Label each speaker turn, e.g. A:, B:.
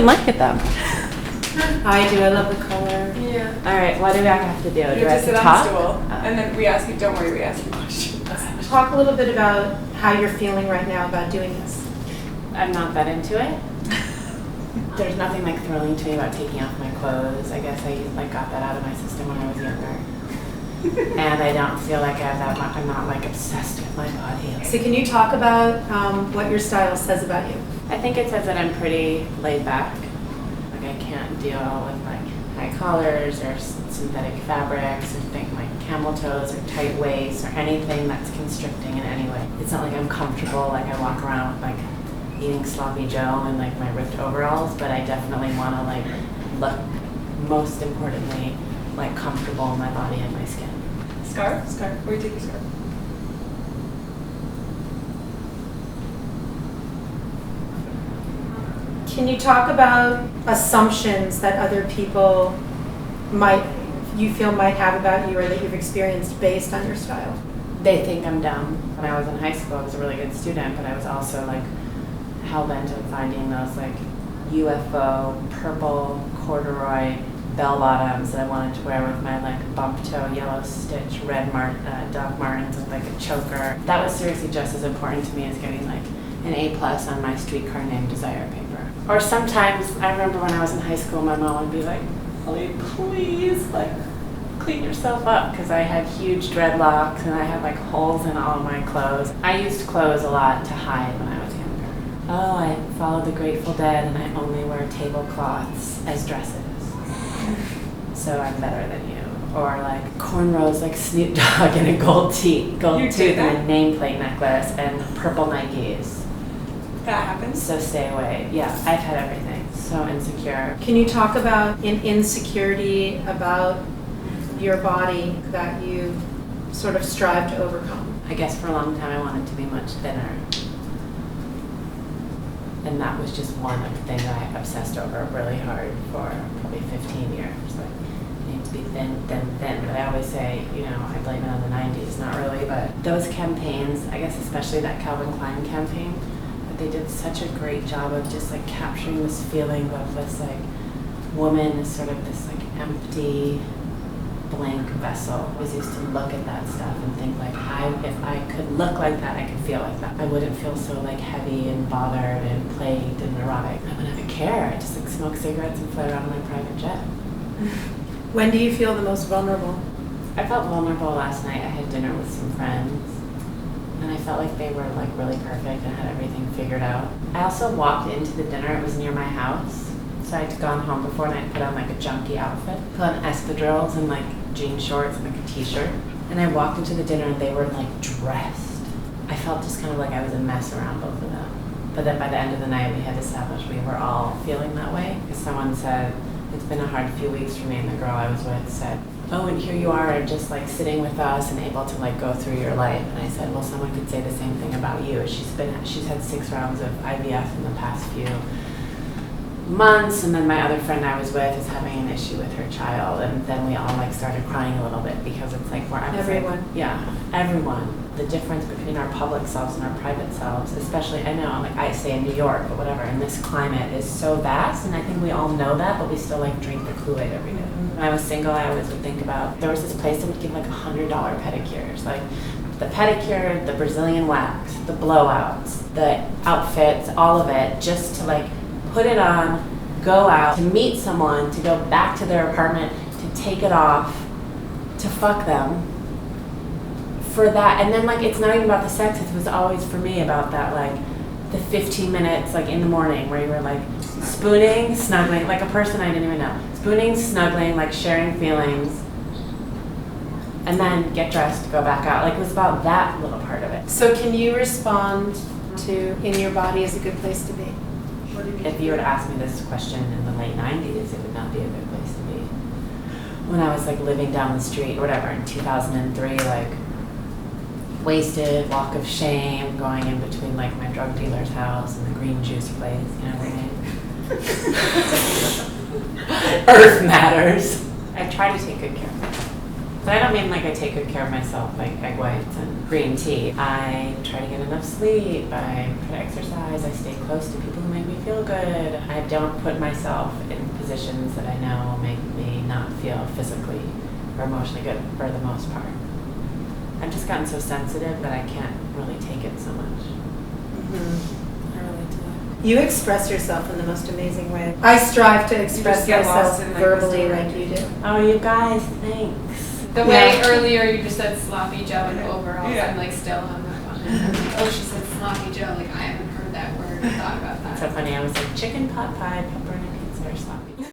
A: even like it though.
B: I do. I love the color.
C: Yeah.
A: All right, what do I have to do?
C: You
A: Do I
C: have
A: have
C: to sit
A: to
C: on
A: talk?
C: the stool, and then we ask you. Don't worry, we ask you questions.
B: Talk a little bit about how you're feeling right now about doing this.
A: I'm not that into it. There's nothing like thrilling to me about taking off my clothes. I guess I like got that out of my system when I was younger. And I don't feel like I have that much. I'm not like obsessed with my body.
B: So can you talk about what your style says about you?
A: I think it says that I'm pretty laid back. Like I can't deal with like high collars or synthetic fabrics or things like camel toes or tight waists or anything that's constricting in any way. It's not like I'm comfortable, like I walk around with like eating sloppy Joe and like my ripped overalls, but I definitely want to like look, most importantly, like comfortable in my body and my skin.
C: Scarf? Scarf. Where do you take your scarf?
B: Can you talk about assumptions that other people you feel might have about you or that you've experienced based on your style?
A: They think I'm dumb. When I was in high school, I was a really good student, but I was also like hell-bent on finding those like UFO, purple, corduroy bell bottoms that I wanted to wear with my like bump toe, yellow stitch, red Doc Martens with like a choker. That was seriously just as important to me as getting like an A+ on my streetcar named Desire paper. Or sometimes, I remember when I was in high school, my mom would be like, Holly, please, like, clean yourself up, because I had huge dreadlocks and I had like holes in all of my clothes. I used clothes a lot to hide when I was younger. Oh, I followed the Grateful Dead and I only wear tablecloths as dresses. So I'm better than you. Or like cornrows like Snoop Dogg and a gold tooth and a nameplate necklace and purple Nikes.
C: That happens.
A: So stay away. Yeah, I've had everything. So insecure.
B: Can you talk about an insecurity about your body that you sort of strive to overcome?
A: I guess for a long time I wanted to be much thinner. And that was just one thing that I obsessed over really hard for probably 15 years. Like, you need to be thin. But I always say, you know, I blame it on the 90s, not really, but those campaigns, I guess especially that Calvin Klein campaign, that they did such a great job of just like capturing this feeling of this like woman is sort of this like empty, blank vessel. I always used to look at that stuff and think like, if I could look like that, I could feel like that. I wouldn't feel so like heavy and bothered and plagued and neurotic. I wouldn't have a care. I'd just like smoke cigarettes and fly around in my private jet.
B: When do you feel the most vulnerable?
A: I felt vulnerable last night. I had dinner with some friends and I felt like they were like really perfect and had everything figured out. I also walked into the dinner. It was near my house. So I had gone home before and I put on like a junky outfit. Put on espadrilles and like jean shorts and like a t-shirt. And I walked into the dinner and they were like dressed. I felt just kind of like I was a mess around both of them. But then by the end of the night we had established we were all feeling that way. Because someone said, it's been a hard few weeks for me, and the girl I was with said, oh, and here you are just like sitting with us and able to like go through your life. And I said, well, someone could say the same thing about you. She's had 6 rounds of IVF in the past few months, and then my other friend I was with is having an issue with her child, and then we all like started crying a little bit because it's like we're
B: everyone.
A: Everyone. The difference between our public selves and our private selves, especially, I know, like I say in New York, but whatever, and this climate is so vast, and I think we all know that, but we still like drink the Kool-Aid every day. When I was single, I always would think about, there was this place that would give like $100 pedicures, like the pedicure, the Brazilian wax, the blowouts, the outfits, all of it, just to like put it on, go out, to meet someone, to go back to their apartment, to take it off, to fuck them. For that, and then like it's not even about the sex, it was always for me about that like the 15 minutes like in the morning where you were like spooning, snuggling, like a person I didn't even know. Spooning, snuggling, like sharing feelings, and then get dressed, go back out. Like it was about that little part of it.
B: So can you respond to in your body is a good place to be?
A: If you were to ask me this question in the late 90s, it would not be a good place to be. When I was like living down the street or whatever in 2003, like wasted, walk of shame, going in between like my drug dealer's house and the green juice place, you know what I mean? Earth matters. I try to take good care of myself. But I don't mean like I take good care of myself, like egg whites and green tea. I try to get enough sleep, I try to exercise, I stay close to people who make me feel good. I don't put myself in positions that I know will make me not feel physically or emotionally good for the most part. I've just gotten so sensitive that I can't really take it so much.
B: Mm-hmm.
A: I relate to that.
B: You express yourself in the most amazing way. I strive to express
C: just get
B: myself
C: lost in, like,
B: verbally
C: the
B: like
C: story.
B: you do.
A: Oh, you guys, thanks.
D: The way
B: Yeah.
D: earlier you just said sloppy Joe and overalls,
C: Yeah.
D: I'm like still hung up on it. Oh, she said sloppy Joe, like I haven't heard that word or thought about
A: That's so
D: that.
A: funny. I was like chicken pot pie, pepperoni pizza, or sloppy